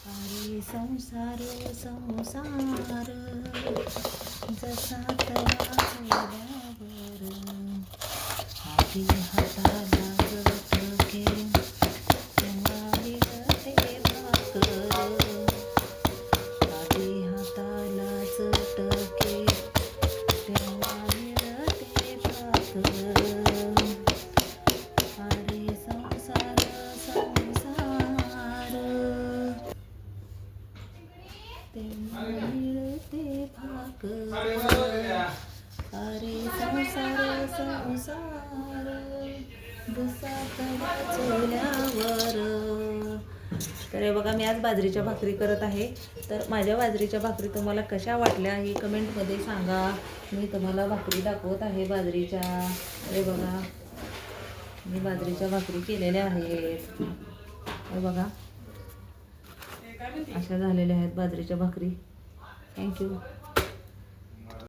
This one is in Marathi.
अरे संसार संसार जसा तवा चोल्यावर हाती हाताला जटके तेव्हा मिळते भाकर हाती हाताला जटके तेव्हा मिळते भाकर अरे संसार संसार तेव्हा मिळते भाकर अरे संसार संसार जसा तवा चोल्यावर. तर हे बघा मी आज बाजरीच्या भाकरी करत आहे. तर माझ्या बाजरीच्या भाकरी तुम्हाला कशा वाटल्या हे कमेंटमध्ये सांगा. मी तुम्हाला भाकरी दाखवत आहे बाजरीच्या. हे बघा मी बाजरीच्या भाकरी केलेल्या आहेत. हे बघा अशा झालेल्या आहेत बाजरीच्या भाकरी. थँक्यू.